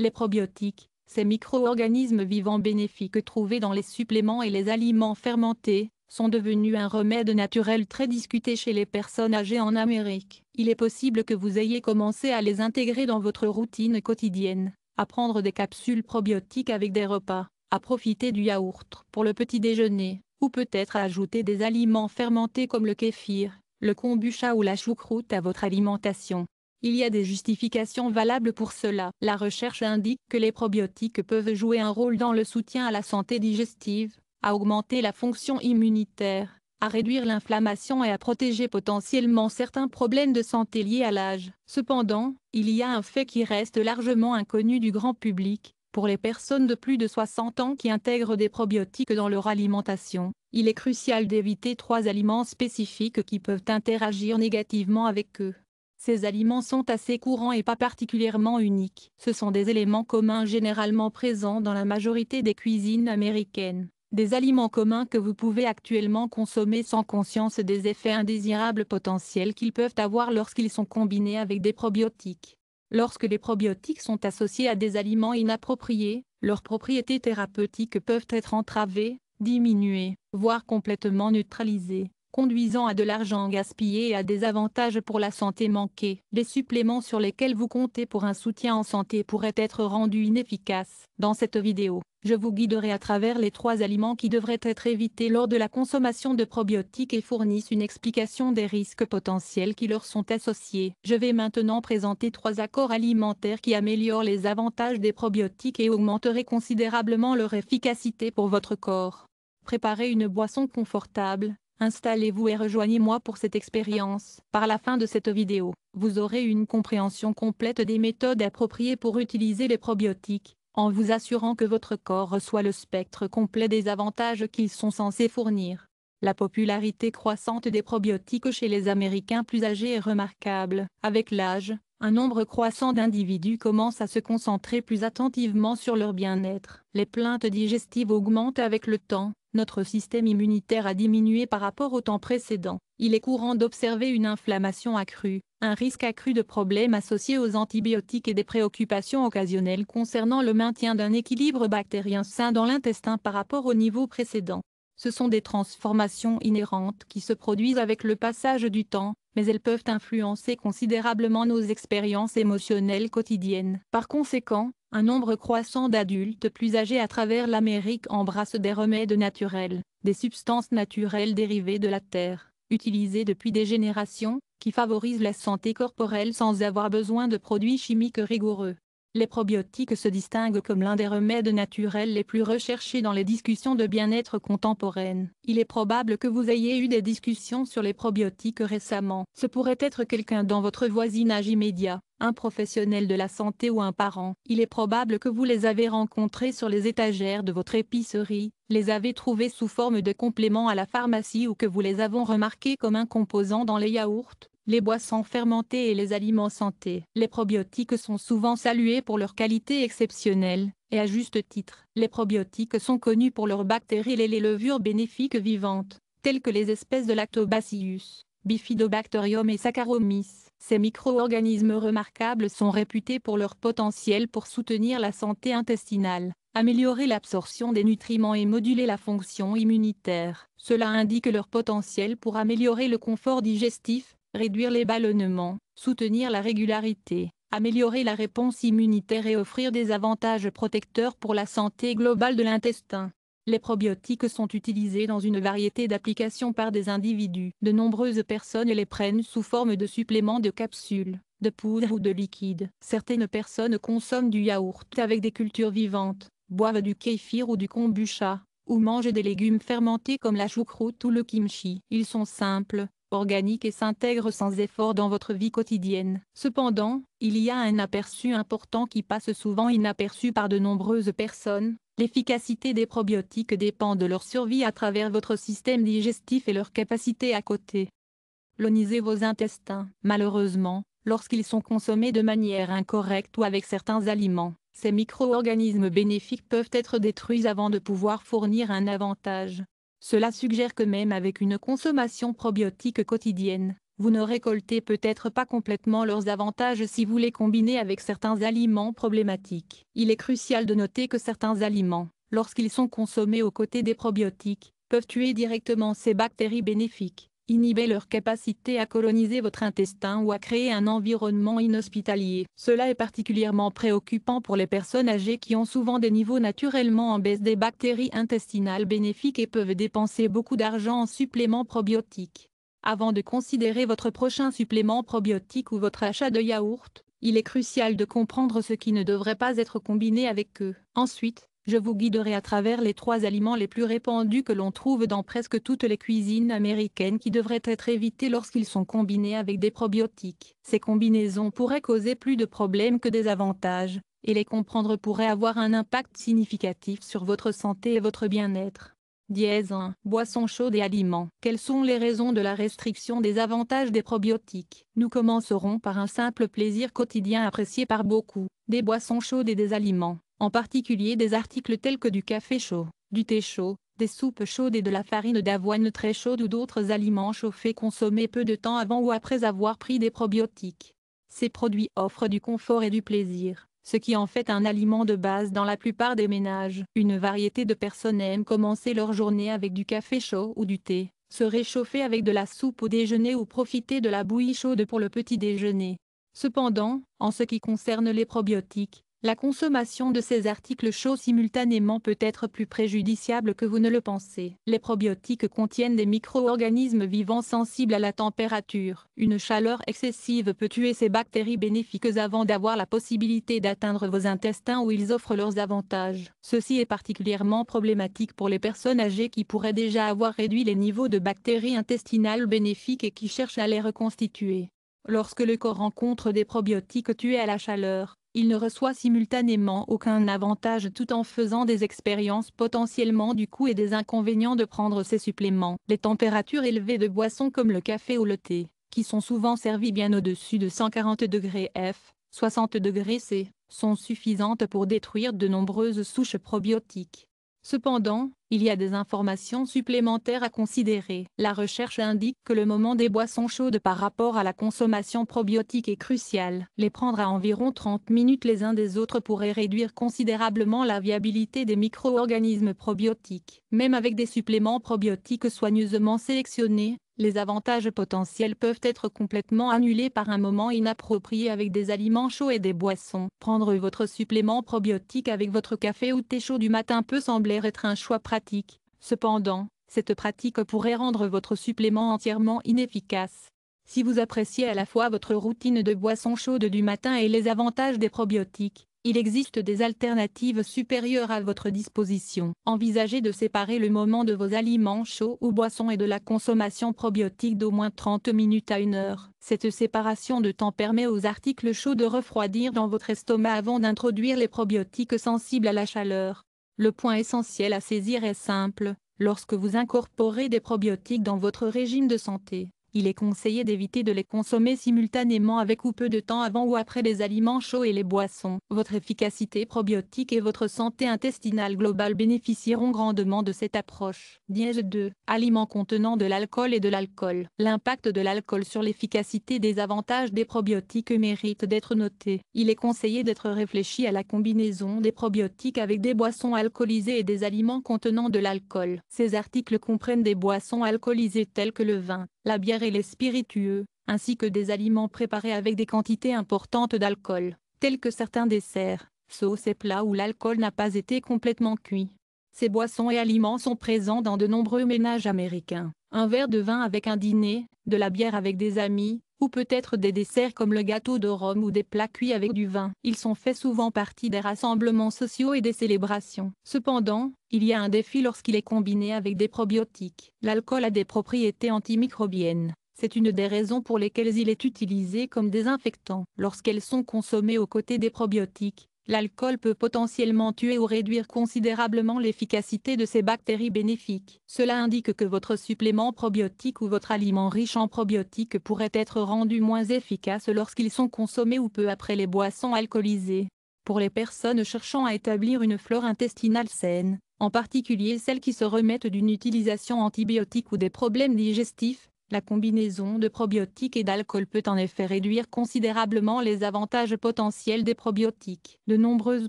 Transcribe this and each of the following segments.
Les probiotiques, ces micro-organismes vivants bénéfiques trouvés dans les suppléments et les aliments fermentés, sont devenus un remède naturel très discuté chez les personnes âgées en Amérique. Il est possible que vous ayez commencé à les intégrer dans votre routine quotidienne, à prendre des capsules probiotiques avec des repas, à profiter du yaourt pour le petit déjeuner, ou peut-être à ajouter des aliments fermentés comme le kéfir, le kombucha ou la choucroute à votre alimentation. Il y a des justifications valables pour cela. La recherche indique que les probiotiques peuvent jouer un rôle dans le soutien à la santé digestive, à augmenter la fonction immunitaire, à réduire l'inflammation et à protéger potentiellement certains problèmes de santé liés à l'âge. Cependant, il y a un fait qui reste largement inconnu du grand public. Pour les personnes de plus de 60 ans qui intègrent des probiotiques dans leur alimentation, il est crucial d'éviter 3 aliments spécifiques qui peuvent interagir négativement avec eux. Ces aliments sont assez courants et pas particulièrement uniques. Ce sont des éléments communs généralement présents dans la majorité des cuisines américaines. Des aliments communs que vous pouvez actuellement consommer sans conscience des effets indésirables potentiels qu'ils peuvent avoir lorsqu'ils sont combinés avec des probiotiques. Lorsque les probiotiques sont associés à des aliments inappropriés, leurs propriétés thérapeutiques peuvent être entravées, diminuées, voire complètement neutralisées, conduisant à de l'argent gaspillé et à des avantages pour la santé manqués. Les suppléments sur lesquels vous comptez pour un soutien en santé pourraient être rendus inefficaces. Dans cette vidéo, je vous guiderai à travers les 3 aliments qui devraient être évités lors de la consommation de probiotiques et fournissent une explication des risques potentiels qui leur sont associés. Je vais maintenant présenter 3 accords alimentaires qui améliorent les avantages des probiotiques et augmenteraient considérablement leur efficacité pour votre corps. Préparez une boisson confortable. Installez-vous et rejoignez-moi pour cette expérience. Par la fin de cette vidéo, vous aurez une compréhension complète des méthodes appropriées pour utiliser les probiotiques, en vous assurant que votre corps reçoit le spectre complet des avantages qu'ils sont censés fournir. La popularité croissante des probiotiques chez les Américains plus âgés est remarquable. Avec l'âge, un nombre croissant d'individus commencent à se concentrer plus attentivement sur leur bien-être. Les plaintes digestives augmentent avec le temps. Notre système immunitaire a diminué par rapport au temps précédent. Il est courant d'observer une inflammation accrue, un risque accru de problèmes associés aux antibiotiques et des préoccupations occasionnelles concernant le maintien d'un équilibre bactérien sain dans l'intestin par rapport au niveau précédent. Ce sont des transformations inhérentes qui se produisent avec le passage du temps, mais elles peuvent influencer considérablement nos expériences émotionnelles quotidiennes. Par conséquent, un nombre croissant d'adultes plus âgés à travers l'Amérique embrassent des remèdes naturels, des substances naturelles dérivées de la terre, utilisées depuis des générations, qui favorisent la santé corporelle sans avoir besoin de produits chimiques rigoureux. Les probiotiques se distinguent comme l'un des remèdes naturels les plus recherchés dans les discussions de bien-être contemporaines. Il est probable que vous ayez eu des discussions sur les probiotiques récemment. Ce pourrait être quelqu'un dans votre voisinage immédiat, un professionnel de la santé ou un parent. Il est probable que vous les avez rencontrés sur les étagères de votre épicerie, les avez trouvés sous forme de compléments à la pharmacie ou que vous les avez remarqués comme un composant dans les yaourts, les boissons fermentées et les aliments santé. Les probiotiques sont souvent salués pour leur qualité exceptionnelle, et à juste titre. Les probiotiques sont connus pour leurs bactéries et les levures bénéfiques vivantes, telles que les espèces de Lactobacillus, Bifidobacterium et Saccharomyces. Ces micro-organismes remarquables sont réputés pour leur potentiel pour soutenir la santé intestinale, améliorer l'absorption des nutriments et moduler la fonction immunitaire. Cela indique leur potentiel pour améliorer le confort digestif, réduire les ballonnements, soutenir la régularité, améliorer la réponse immunitaire et offrir des avantages protecteurs pour la santé globale de l'intestin. Les probiotiques sont utilisés dans une variété d'applications par des individus. De nombreuses personnes les prennent sous forme de suppléments de capsules, de poudre ou de liquide. Certaines personnes consomment du yaourt avec des cultures vivantes, boivent du kéfir ou du kombucha, ou mangent des légumes fermentés comme la choucroute ou le kimchi. Ils sont simples, organiques et s'intègrent sans effort dans votre vie quotidienne. Cependant, il y a un aperçu important qui passe souvent inaperçu par de nombreuses personnes. L'efficacité des probiotiques dépend de leur survie à travers votre système digestif et leur capacité à coloniser vos intestins. Malheureusement, lorsqu'ils sont consommés de manière incorrecte ou avec certains aliments, ces micro-organismes bénéfiques peuvent être détruits avant de pouvoir fournir un avantage. Cela suggère que même avec une consommation probiotique quotidienne, Vous ne récoltez peut-être pas complètement leurs avantages si vous les combinez avec certains aliments problématiques. Il est crucial de noter que certains aliments, lorsqu'ils sont consommés aux côtés des probiotiques, peuvent tuer directement ces bactéries bénéfiques, inhiber leur capacité à coloniser votre intestin ou à créer un environnement inhospitalier. Cela est particulièrement préoccupant pour les personnes âgées qui ont souvent des niveaux naturellement en baisse des bactéries intestinales bénéfiques et peuvent dépenser beaucoup d'argent en suppléments probiotiques. Avant de considérer votre prochain supplément probiotique ou votre achat de yaourt, il est crucial de comprendre ce qui ne devrait pas être combiné avec eux. Ensuite, je vous guiderai à travers les 3 aliments les plus répandus que l'on trouve dans presque toutes les cuisines américaines qui devraient être évités lorsqu'ils sont combinés avec des probiotiques. Ces combinaisons pourraient causer plus de problèmes que des avantages, et les comprendre pourrait avoir un impact significatif sur votre santé et votre bien-être. Dièse 1. Boissons chaudes et aliments. Quelles sont les raisons de la restriction des avantages des probiotiques? Nous commencerons par un simple plaisir quotidien apprécié par beaucoup, des boissons chaudes et des aliments, en particulier des articles tels que du café chaud, du thé chaud, des soupes chaudes et de la farine d'avoine très chaude ou d'autres aliments chauffés consommés peu de temps avant ou après avoir pris des probiotiques. Ces produits offrent du confort et du plaisir, ce qui en fait un aliment de base dans la plupart des ménages. Une variété de personnes aiment commencer leur journée avec du café chaud ou du thé, se réchauffer avec de la soupe au déjeuner ou profiter de la bouillie chaude pour le petit déjeuner. Cependant, en ce qui concerne les probiotiques, la consommation de ces articles chauds simultanément peut être plus préjudiciable que vous ne le pensez. Les probiotiques contiennent des micro-organismes vivants sensibles à la température. Une chaleur excessive peut tuer ces bactéries bénéfiques avant d'avoir la possibilité d'atteindre vos intestins où ils offrent leurs avantages. Ceci est particulièrement problématique pour les personnes âgées qui pourraient déjà avoir réduit les niveaux de bactéries intestinales bénéfiques et qui cherchent à les reconstituer. Lorsque le corps rencontre des probiotiques tués à la chaleur, il ne reçoit simultanément aucun avantage tout en faisant des expériences potentiellement du coût et des inconvénients de prendre ces suppléments. Les températures élevées de boissons comme le café ou le thé, qui sont souvent servies bien au-dessus de 140 degrés F, 60 degrés C, sont suffisantes pour détruire de nombreuses souches probiotiques. Cependant, il y a des informations supplémentaires à considérer. La recherche indique que le moment des boissons chaudes par rapport à la consommation probiotique est crucial. Les prendre à environ 30 minutes les uns des autres pourrait réduire considérablement la viabilité des micro-organismes probiotiques. Même avec des suppléments probiotiques soigneusement sélectionnés, les avantages potentiels peuvent être complètement annulés par un moment inapproprié avec des aliments chauds et des boissons. Prendre votre supplément probiotique avec votre café ou thé chaud du matin peut sembler être un choix pratique. Cependant, cette pratique pourrait rendre votre supplément entièrement inefficace. Si vous appréciez à la fois votre routine de boissons chaudes du matin et les avantages des probiotiques, il existe des alternatives supérieures à votre disposition. Envisagez de séparer le moment de vos aliments chauds ou boissons et de la consommation probiotique d'au moins 30 minutes à 1 heure. Cette séparation de temps permet aux articles chauds de refroidir dans votre estomac avant d'introduire les probiotiques sensibles à la chaleur. Le point essentiel à saisir est simple: lorsque vous incorporez des probiotiques dans votre régime de santé, il est conseillé d'éviter de les consommer simultanément avec ou peu de temps avant ou après les aliments chauds et les boissons. Votre efficacité probiotique et votre santé intestinale globale bénéficieront grandement de cette approche. Dièse 2. Aliments contenant de l'alcool et de l'alcool. L'impact de l'alcool sur l'efficacité des avantages des probiotiques mérite d'être noté. Il est conseillé d'être réfléchi à la combinaison des probiotiques avec des boissons alcoolisées et des aliments contenant de l'alcool. Ces articles comprennent des boissons alcoolisées telles que le vin, la bière et les spiritueux, ainsi que des aliments préparés avec des quantités importantes d'alcool, tels que certains desserts, sauces et plats où l'alcool n'a pas été complètement cuit. Ces boissons et aliments sont présents dans de nombreux ménages américains. Un verre de vin avec un dîner, de la bière avec des amis, ou peut-être des desserts comme le gâteau de Rome ou des plats cuits avec du vin. Ils sont faits souvent partie des rassemblements sociaux et des célébrations. Cependant, il y a un défi lorsqu'il est combiné avec des probiotiques. L'alcool a des propriétés antimicrobiennes. C'est une des raisons pour lesquelles il est utilisé comme désinfectant. Lorsqu'elles sont consommées aux côtés des probiotiques, l'alcool peut potentiellement tuer ou réduire considérablement l'efficacité de ces bactéries bénéfiques. Cela indique que votre supplément probiotique ou votre aliment riche en probiotiques pourrait être rendu moins efficace lorsqu'ils sont consommés ou peu après les boissons alcoolisées. Pour les personnes cherchant à établir une flore intestinale saine, en particulier celles qui se remettent d'une utilisation antibiotique ou des problèmes digestifs, La combinaison de probiotiques et d'alcool peut en effet réduire considérablement les avantages potentiels des probiotiques. De nombreuses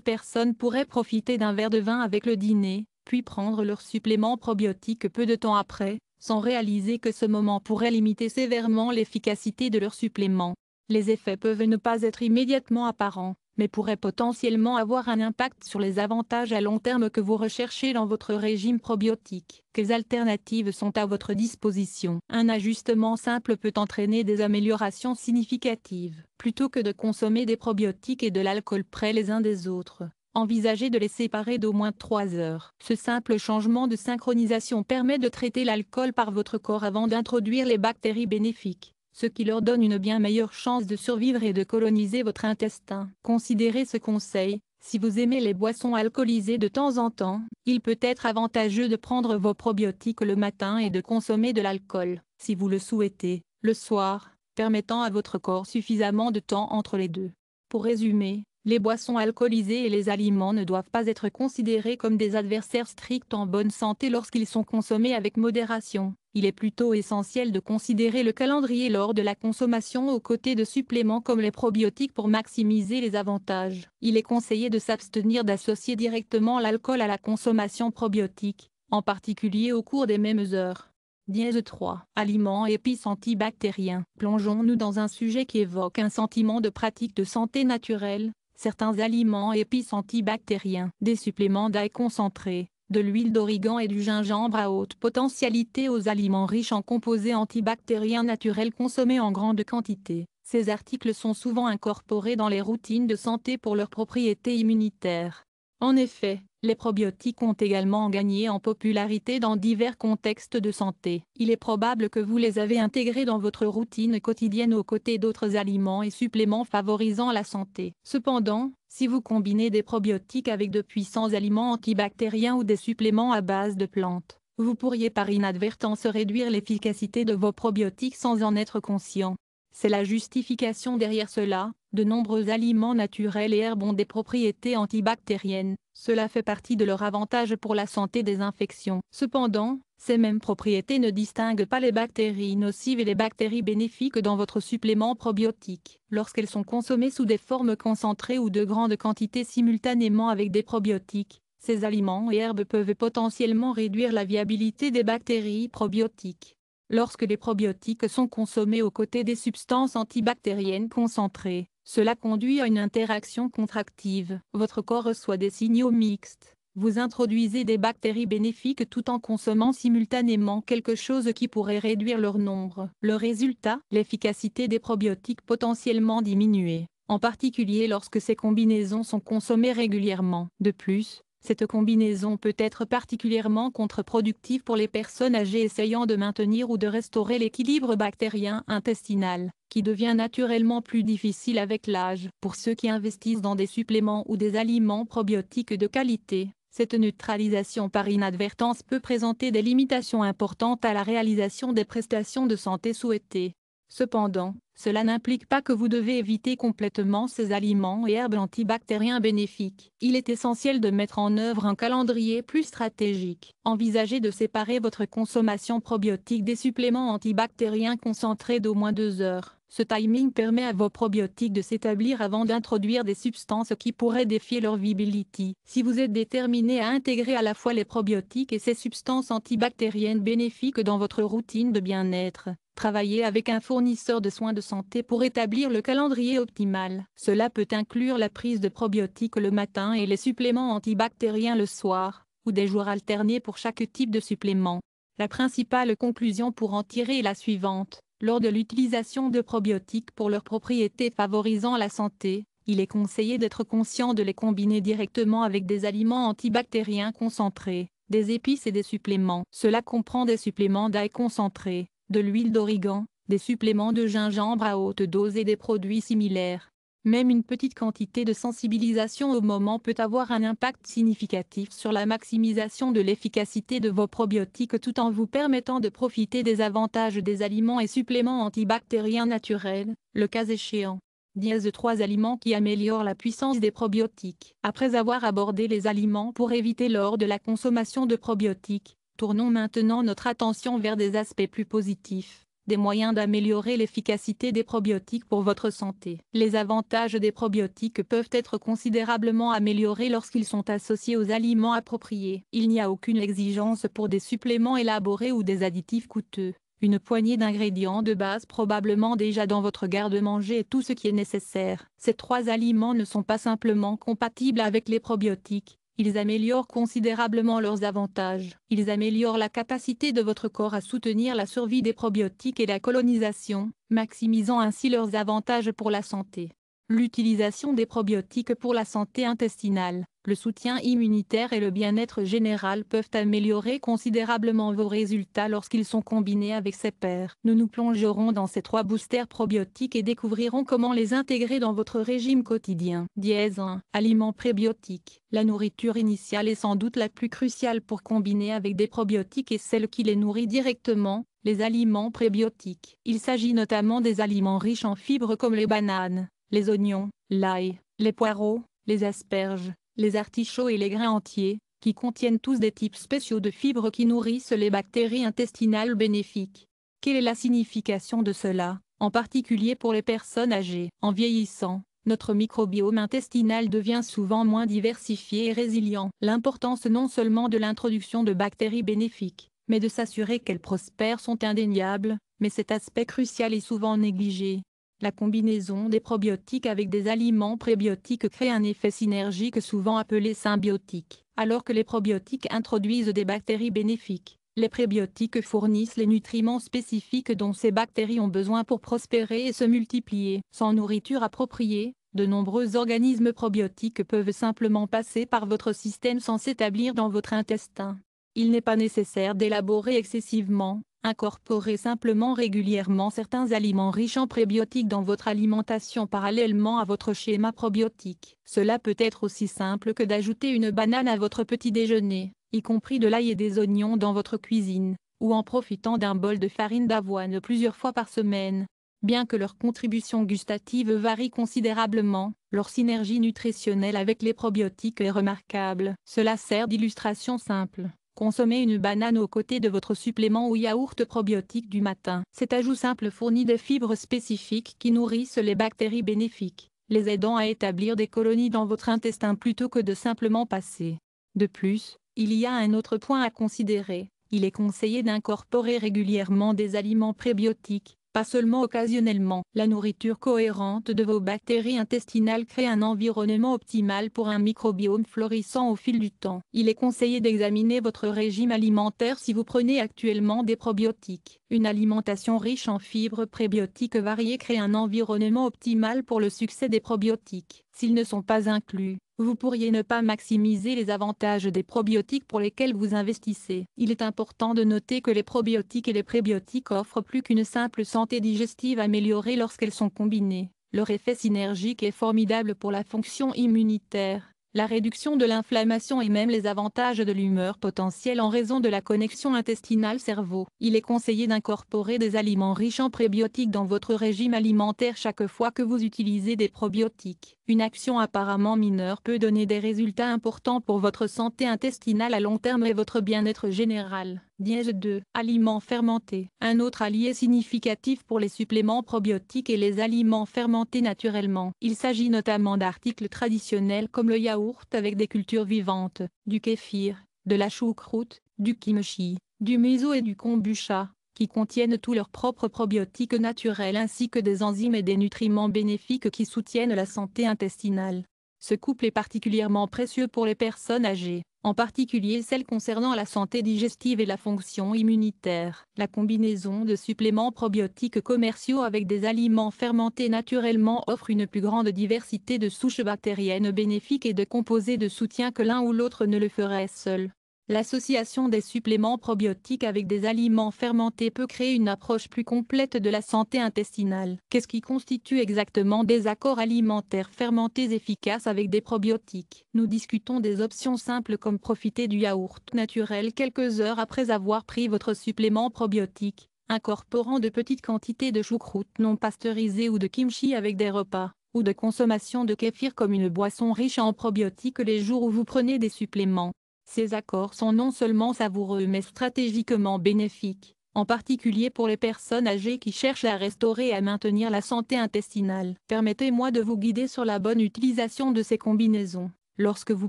personnes pourraient profiter d'un verre de vin avec le dîner, puis prendre leur supplément probiotique peu de temps après, sans réaliser que ce moment pourrait limiter sévèrement l'efficacité de leur supplément. Les effets peuvent ne pas être immédiatement apparents, mais pourraient potentiellement avoir un impact sur les avantages à long terme que vous recherchez dans votre régime probiotique. Quelles alternatives sont à votre disposition? Un ajustement simple peut entraîner des améliorations significatives. Plutôt que de consommer des probiotiques et de l'alcool près les uns des autres, envisagez de les séparer d'au moins 3 heures. Ce simple changement de synchronisation permet de traiter l'alcool par votre corps avant d'introduire les bactéries bénéfiques, ce qui leur donne une bien meilleure chance de survivre et de coloniser votre intestin. Considérez ce conseil: si vous aimez les boissons alcoolisées de temps en temps, il peut être avantageux de prendre vos probiotiques le matin et de consommer de l'alcool, si vous le souhaitez, le soir, permettant à votre corps suffisamment de temps entre les deux. Pour résumer, les boissons alcoolisées et les aliments ne doivent pas être considérés comme des adversaires stricts en bonne santé lorsqu'ils sont consommés avec modération. Il est plutôt essentiel de considérer le calendrier lors de la consommation aux côtés de suppléments comme les probiotiques pour maximiser les avantages. Il est conseillé de s'abstenir d'associer directement l'alcool à la consommation probiotique, en particulier au cours des mêmes heures. Dièse 3. Aliments et épices antibactériens. Plongeons-nous dans un sujet qui évoque un sentiment de pratique de santé naturelle. Certains aliments et épices antibactériens, des suppléments d'ail concentrés, de l'huile d'origan et du gingembre à haute potentialité aux aliments riches en composés antibactériens naturels consommés en grande quantité. Ces articles sont souvent incorporés dans les routines de santé pour leurs propriétés immunitaires. En effet, les probiotiques ont également gagné en popularité dans divers contextes de santé. Il est probable que vous les avez intégrés dans votre routine quotidienne aux côtés d'autres aliments et suppléments favorisant la santé. Cependant, si vous combinez des probiotiques avec de puissants aliments antibactériens ou des suppléments à base de plantes, vous pourriez par inadvertance réduire l'efficacité de vos probiotiques sans en être conscient. C'est la justification derrière cela. De nombreux aliments naturels et herbes ont des propriétés antibactériennes. Cela fait partie de leur avantage pour la santé des infections. Cependant, ces mêmes propriétés ne distinguent pas les bactéries nocives et les bactéries bénéfiques dans votre supplément probiotique. Lorsqu'elles sont consommées sous des formes concentrées ou de grandes quantités simultanément avec des probiotiques, ces aliments et herbes peuvent potentiellement réduire la viabilité des bactéries probiotiques. Lorsque les probiotiques sont consommés aux côtés des substances antibactériennes concentrées, cela conduit à une interaction contractive. Votre corps reçoit des signaux mixtes. Vous introduisez des bactéries bénéfiques tout en consommant simultanément quelque chose qui pourrait réduire leur nombre. Le résultat, l'efficacité des probiotiques potentiellement diminuée, en particulier lorsque ces combinaisons sont consommées régulièrement. De plus, cette combinaison peut être particulièrement contre-productive pour les personnes âgées essayant de maintenir ou de restaurer l'équilibre bactérien intestinal, qui devient naturellement plus difficile avec l'âge. Pour ceux qui investissent dans des suppléments ou des aliments probiotiques de qualité, cette neutralisation par inadvertance peut présenter des limitations importantes à la réalisation des prestations de santé souhaitées. Cependant, cela n'implique pas que vous devez éviter complètement ces aliments et herbes antibactériens bénéfiques. Il est essentiel de mettre en œuvre un calendrier plus stratégique. Envisagez de séparer votre consommation probiotique des suppléments antibactériens concentrés d'au moins 2 heures. Ce timing permet à vos probiotiques de s'établir avant d'introduire des substances qui pourraient défier leur viability. Si vous êtes déterminé à intégrer à la fois les probiotiques et ces substances antibactériennes bénéfiques dans votre routine de bien-être, travaillez avec un fournisseur de soins de santé pour établir le calendrier optimal. Cela peut inclure la prise de probiotiques le matin et les suppléments antibactériens le soir, ou des jours alternés pour chaque type de supplément. La principale conclusion pour en tirer est la suivante: lors de l'utilisation de probiotiques pour leurs propriétés favorisant la santé, il est conseillé d'être conscient de les combiner directement avec des aliments antibactériens concentrés, des épices et des suppléments. Cela comprend des suppléments d'ail concentrés, de l'huile d'origan, des suppléments de gingembre à haute dose et des produits similaires. Même une petite quantité de sensibilisation au moment peut avoir un impact significatif sur la maximisation de l'efficacité de vos probiotiques tout en vous permettant de profiter des avantages des aliments et suppléments antibactériens naturels, le cas échéant. Dièse 3 aliments qui améliorent la puissance des probiotiques. Après avoir abordé les aliments pour éviter lors de la consommation de probiotiques, tournons maintenant notre attention vers des aspects plus positifs. des moyens d'améliorer l'efficacité des probiotiques pour votre santé. Les avantages des probiotiques peuvent être considérablement améliorés lorsqu'ils sont associés aux aliments appropriés. Il n'y a aucune exigence pour des suppléments élaborés ou des additifs coûteux. Une poignée d'ingrédients de base probablement déjà dans votre garde-manger est tout ce qui est nécessaire. Ces 3 aliments ne sont pas simplement compatibles avec les probiotiques, ils améliorent considérablement leurs avantages. Ils améliorent la capacité de votre corps à soutenir la survie des probiotiques et la colonisation, maximisant ainsi leurs avantages pour la santé. L'utilisation des probiotiques pour la santé intestinale, le soutien immunitaire et le bien-être général peuvent améliorer considérablement vos résultats lorsqu'ils sont combinés avec ces pairs. Nous nous plongerons dans ces 3 boosters probiotiques et découvrirons comment les intégrer dans votre régime quotidien. Dièse 1. Aliments prébiotiques. La nourriture initiale est sans doute la plus cruciale pour combiner avec des probiotiques et celle qui les nourrit directement, les aliments prébiotiques. Il s'agit notamment des aliments riches en fibres comme les bananes, les oignons, l'ail, les poireaux, les asperges, les artichauts et les grains entiers, qui contiennent tous des types spéciaux de fibres qui nourrissent les bactéries intestinales bénéfiques. Quelle est la signification de cela, en particulier pour les personnes âgées? En vieillissant, notre microbiome intestinal devient souvent moins diversifié et résilient. L'importance non seulement de l'introduction de bactéries bénéfiques, mais de s'assurer qu'elles prospèrent sont indéniables, mais cet aspect crucial est souvent négligé. La combinaison des probiotiques avec des aliments prébiotiques crée un effet synergique souvent appelé symbiotique. Alors que les probiotiques introduisent des bactéries bénéfiques, les prébiotiques fournissent les nutriments spécifiques dont ces bactéries ont besoin pour prospérer et se multiplier. Sans nourriture appropriée, de nombreux organismes probiotiques peuvent simplement passer par votre système sans s'établir dans votre intestin. Il n'est pas nécessaire d'élaborer excessivement. Incorporez simplement régulièrement certains aliments riches en prébiotiques dans votre alimentation parallèlement à votre schéma probiotique. Cela peut être aussi simple que d'ajouter une banane à votre petit déjeuner, y compris de l'ail et des oignons dans votre cuisine, ou en profitant d'un bol de farine d'avoine plusieurs fois par semaine. Bien que leur contribution gustative varie considérablement, leur synergie nutritionnelle avec les probiotiques est remarquable. Cela sert d'illustration simple. Consommez une banane aux côtés de votre supplément ou yaourt probiotique du matin. Cet ajout simple fournit des fibres spécifiques qui nourrissent les bactéries bénéfiques, les aidant à établir des colonies dans votre intestin plutôt que de simplement passer. De plus, il y a un autre point à considérer. Il est conseillé d'incorporer régulièrement des aliments prébiotiques, pas seulement occasionnellement. La nourriture cohérente de vos bactéries intestinales crée un environnement optimal pour un microbiome florissant au fil du temps. Il est conseillé d'examiner votre régime alimentaire si vous prenez actuellement des probiotiques. Une alimentation riche en fibres prébiotiques variées crée un environnement optimal pour le succès des probiotiques. S'ils ne sont pas inclus, vous pourriez ne pas maximiser les avantages des probiotiques pour lesquels vous investissez. Il est important de noter que les probiotiques et les prébiotiques offrent plus qu'une simple santé digestive améliorée lorsqu'elles sont combinées. Leur effet synergique est formidable pour la fonction immunitaire, la réduction de l'inflammation et même les avantages de l'humeur potentielle en raison de la connexion intestinale-cerveau. Il est conseillé d'incorporer des aliments riches en prébiotiques dans votre régime alimentaire chaque fois que vous utilisez des probiotiques. Une action apparemment mineure peut donner des résultats importants pour votre santé intestinale à long terme et votre bien-être général. Dièse 2. Aliments fermentés. Un autre allié significatif pour les suppléments probiotiques est les aliments fermentés naturellement. Il s'agit notamment d'articles traditionnels comme le yaourt avec des cultures vivantes, du kéfir, de la choucroute, du kimchi, du miso et du kombucha, qui contiennent tous leurs propres probiotiques naturels ainsi que des enzymes et des nutriments bénéfiques qui soutiennent la santé intestinale. Ce couple est particulièrement précieux pour les personnes âgées, en particulier celles concernant la santé digestive et la fonction immunitaire. La combinaison de suppléments probiotiques commerciaux avec des aliments fermentés naturellement offre une plus grande diversité de souches bactériennes bénéfiques et de composés de soutien que l'un ou l'autre ne le ferait seul. L'association des suppléments probiotiques avec des aliments fermentés peut créer une approche plus complète de la santé intestinale. Qu'est-ce qui constitue exactement des accords alimentaires fermentés efficaces avec des probiotiques? Nous discutons des options simples comme profiter du yaourt naturel quelques heures après avoir pris votre supplément probiotique, incorporant de petites quantités de choucroute non pasteurisée ou de kimchi avec des repas, ou de consommation de kéfir comme une boisson riche en probiotiques les jours où vous prenez des suppléments. Ces accords sont non seulement savoureux mais stratégiquement bénéfiques, en particulier pour les personnes âgées qui cherchent à restaurer et à maintenir la santé intestinale. Permettez-moi de vous guider sur la bonne utilisation de ces combinaisons. Lorsque vous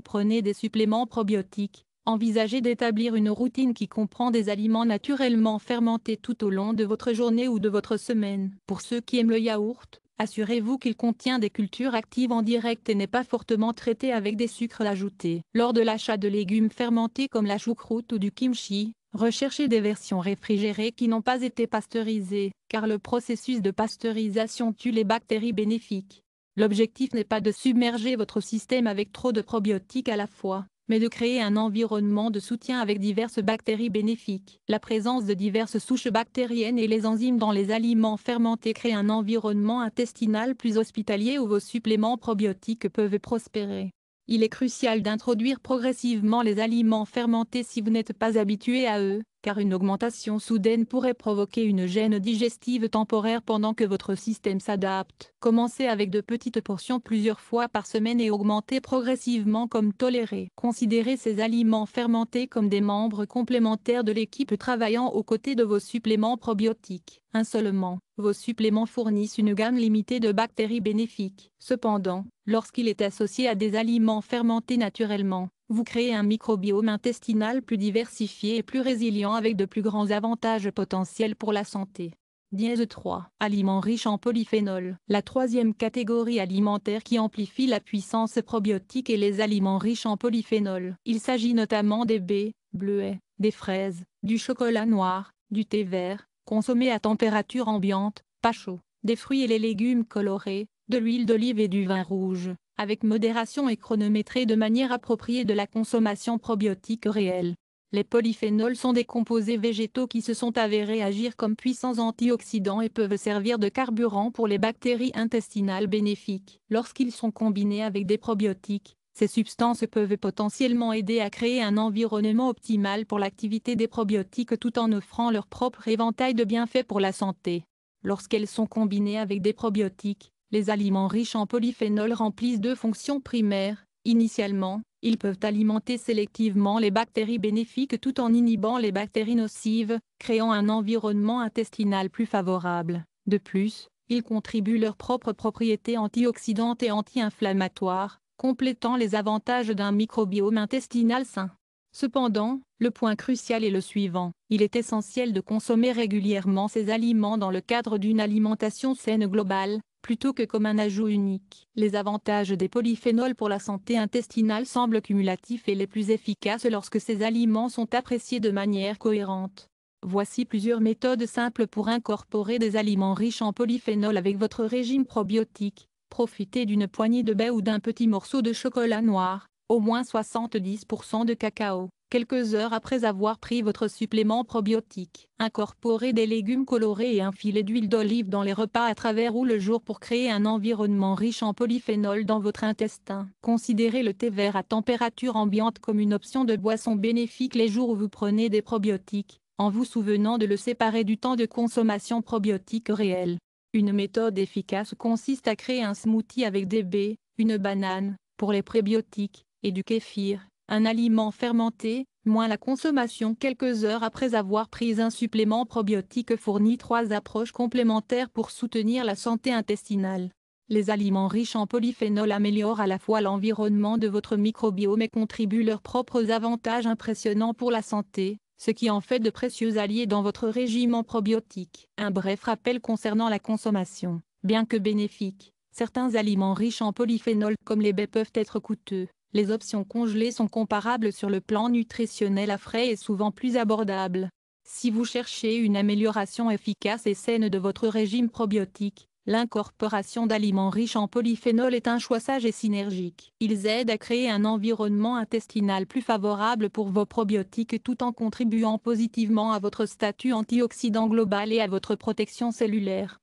prenez des suppléments probiotiques, envisagez d'établir une routine qui comprend des aliments naturellement fermentés tout au long de votre journée ou de votre semaine. Pour ceux qui aiment le yaourt, assurez-vous qu'il contient des cultures actives en direct et n'est pas fortement traité avec des sucres ajoutés. Lors de l'achat de légumes fermentés comme la choucroute ou du kimchi, recherchez des versions réfrigérées qui n'ont pas été pasteurisées, car le processus de pasteurisation tue les bactéries bénéfiques. L'objectif n'est pas de submerger votre système avec trop de probiotiques à la fois, mais de créer un environnement de soutien avec diverses bactéries bénéfiques. La présence de diverses souches bactériennes et les enzymes dans les aliments fermentés créent un environnement intestinal plus hospitalier où vos suppléments probiotiques peuvent prospérer. Il est crucial d'introduire progressivement les aliments fermentés si vous n'êtes pas habitué à eux, car une augmentation soudaine pourrait provoquer une gêne digestive temporaire pendant que votre système s'adapte. Commencez avec de petites portions plusieurs fois par semaine et augmentez progressivement comme toléré. Considérez ces aliments fermentés comme des membres complémentaires de l'équipe travaillant aux côtés de vos suppléments probiotiques. Seulement, vos suppléments fournissent une gamme limitée de bactéries bénéfiques. Cependant, lorsqu'il est associé à des aliments fermentés naturellement, vous créez un microbiome intestinal plus diversifié et plus résilient avec de plus grands avantages potentiels pour la santé. Dièse 3. Aliments riches en polyphénols. La troisième catégorie alimentaire qui amplifie la puissance probiotique est les aliments riches en polyphénols. Il s'agit notamment des baies, bleuets, des fraises, du chocolat noir, du thé vert, consommés à température ambiante, pas chaud, des fruits et les légumes colorés, de l'huile d'olive et du vin rouge, avec modération et chronométré de manière appropriée de la consommation probiotique réelle. Les polyphénols sont des composés végétaux qui se sont avérés agir comme puissants antioxydants et peuvent servir de carburant pour les bactéries intestinales bénéfiques. Lorsqu'ils sont combinés avec des probiotiques, ces substances peuvent potentiellement aider à créer un environnement optimal pour l'activité des probiotiques tout en offrant leur propre éventail de bienfaits pour la santé. Lorsqu'elles sont combinées avec des probiotiques, les aliments riches en polyphénols remplissent deux fonctions primaires. Initialement, ils peuvent alimenter sélectivement les bactéries bénéfiques tout en inhibant les bactéries nocives, créant un environnement intestinal plus favorable. De plus, ils contribuent leurs propres propriétés antioxydantes et anti-inflammatoires, complétant les avantages d'un microbiome intestinal sain. Cependant, le point crucial est le suivant. Il est essentiel de consommer régulièrement ces aliments dans le cadre d'une alimentation saine globale, plutôt que comme un ajout unique. Les avantages des polyphénols pour la santé intestinale semblent cumulatifs et les plus efficaces lorsque ces aliments sont appréciés de manière cohérente. Voici plusieurs méthodes simples pour incorporer des aliments riches en polyphénols avec votre régime probiotique. Profitez d'une poignée de baies ou d'un petit morceau de chocolat noir, au moins 70% de cacao, quelques heures après avoir pris votre supplément probiotique. Incorporez des légumes colorés et un filet d'huile d'olive dans les repas à travers ou le jour pour créer un environnement riche en polyphénol dans votre intestin. Considérez le thé vert à température ambiante comme une option de boisson bénéfique les jours où vous prenez des probiotiques, en vous souvenant de le séparer du temps de consommation probiotique réel. Une méthode efficace consiste à créer un smoothie avec des baies, une banane, pour les prébiotiques, et du kéfir, un aliment fermenté, moins la consommation quelques heures après avoir pris un supplément probiotique fournit trois approches complémentaires pour soutenir la santé intestinale. Les aliments riches en polyphénols améliorent à la fois l'environnement de votre microbiome et contribuent leurs propres avantages impressionnants pour la santé, ce qui en fait de précieux alliés dans votre régime en probiotique. Un bref rappel concernant la consommation. Bien que bénéfiques, certains aliments riches en polyphénols comme les baies peuvent être coûteux. Les options congelées sont comparables sur le plan nutritionnel à frais et souvent plus abordables. Si vous cherchez une amélioration efficace et saine de votre régime probiotique, l'incorporation d'aliments riches en polyphénols est un choix sage et synergique. Ils aident à créer un environnement intestinal plus favorable pour vos probiotiques tout en contribuant positivement à votre statut antioxydant global et à votre protection cellulaire.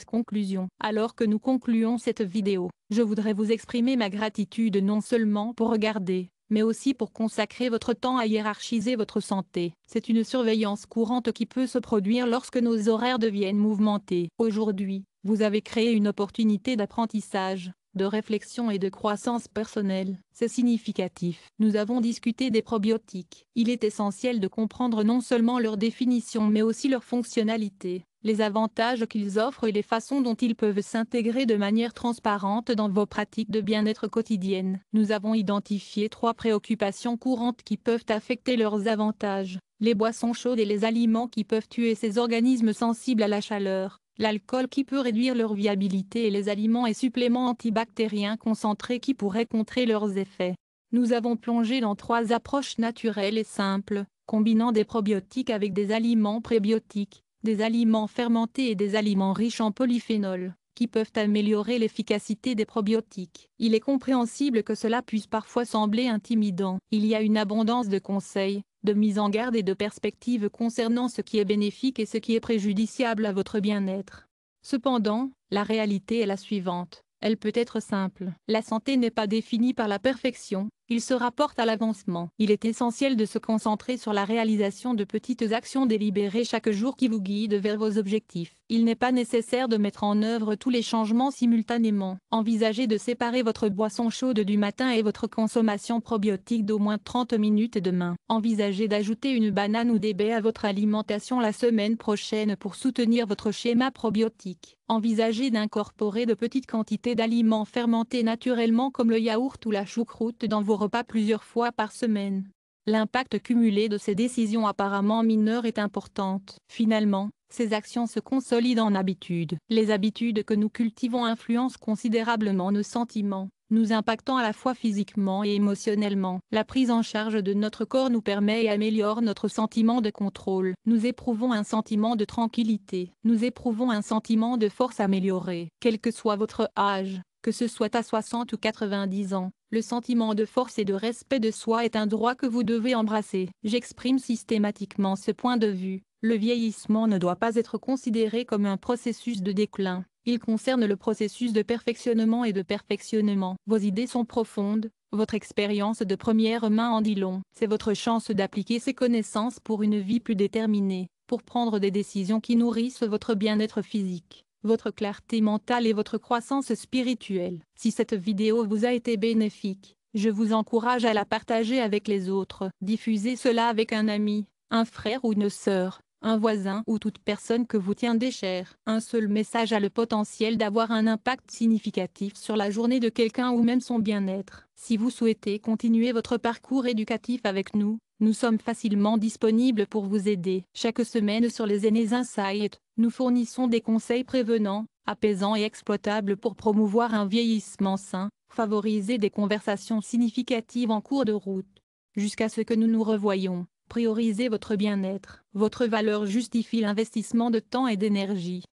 Conclusion. Alors que nous concluons cette vidéo, je voudrais vous exprimer ma gratitude non seulement pour regarder, mais aussi pour consacrer votre temps à hiérarchiser votre santé. C'est une surveillance courante qui peut se produire lorsque nos horaires deviennent mouvementés. Aujourd'hui, vous avez créé une opportunité d'apprentissage. de réflexion et de croissance personnelle. C'est significatif. Nous avons discuté des probiotiques. Il est essentiel de comprendre non seulement leur définition mais aussi leur fonctionnalité, les avantages qu'ils offrent et les façons dont ils peuvent s'intégrer de manière transparente dans vos pratiques de bien-être quotidiennes. Nous avons identifié 3 préoccupations courantes qui peuvent affecter leurs avantages: les boissons chaudes et les aliments qui peuvent tuer ces organismes sensibles à la chaleur, l'alcool qui peut réduire leur viabilité et les aliments et suppléments antibactériens concentrés qui pourraient contrer leurs effets. Nous avons plongé dans 3 approches naturelles et simples, combinant des probiotiques avec des aliments prébiotiques, des aliments fermentés et des aliments riches en polyphénols, qui peuvent améliorer l'efficacité des probiotiques. Il est compréhensible que cela puisse parfois sembler intimidant. Il y a une abondance de conseils, de mise en garde et de perspectives concernant ce qui est bénéfique et ce qui est préjudiciable à votre bien-être. Cependant, la réalité est la suivante. Elle peut être simple. La santé n'est pas définie par la perfection, il se rapporte à l'avancement. Il est essentiel de se concentrer sur la réalisation de petites actions délibérées chaque jour qui vous guident vers vos objectifs. Il n'est pas nécessaire de mettre en œuvre tous les changements simultanément. Envisagez de séparer votre boisson chaude du matin et votre consommation probiotique d'au moins 30 minutes demain. Envisagez d'ajouter une banane ou des baies à votre alimentation la semaine prochaine pour soutenir votre schéma probiotique. Envisagez d'incorporer de petites quantités d'aliments fermentés naturellement comme le yaourt ou la choucroute dans vos repas plusieurs fois par semaine. L'impact cumulé de ces décisions apparemment mineures est importante. Finalement, ces actions se consolident en habitudes. Les habitudes que nous cultivons influencent considérablement nos sentiments, nous impactant à la fois physiquement et émotionnellement. La prise en charge de notre corps nous permet et améliore notre sentiment de contrôle. Nous éprouvons un sentiment de tranquillité. Nous éprouvons un sentiment de force améliorée. Quel que soit votre âge, que ce soit à 60 ou 90 ans, le sentiment de force et de respect de soi est un droit que vous devez embrasser. J'exprime systématiquement ce point de vue. Le vieillissement ne doit pas être considéré comme un processus de déclin. Il concerne le processus de perfectionnement et de perfectionnement. Vos idées sont profondes, votre expérience de première main en dit long. C'est votre chance d'appliquer ces connaissances pour une vie plus déterminée, pour prendre des décisions qui nourrissent votre bien-être physique, votre clarté mentale et votre croissance spirituelle. Si cette vidéo vous a été bénéfique, je vous encourage à la partager avec les autres. Diffusez cela avec un ami, un frère ou une sœur, un voisin ou toute personne que vous tiendez cher. Un seul message a le potentiel d'avoir un impact significatif sur la journée de quelqu'un ou même son bien-être. Si vous souhaitez continuer votre parcours éducatif avec nous, nous sommes facilement disponibles pour vous aider. Chaque semaine sur les Aînés Insights, nous fournissons des conseils prévenants, apaisants et exploitables pour promouvoir un vieillissement sain, favoriser des conversations significatives en cours de route. Jusqu'à ce que nous nous revoyions, priorisez votre bien-être. Votre valeur justifie l'investissement de temps et d'énergie.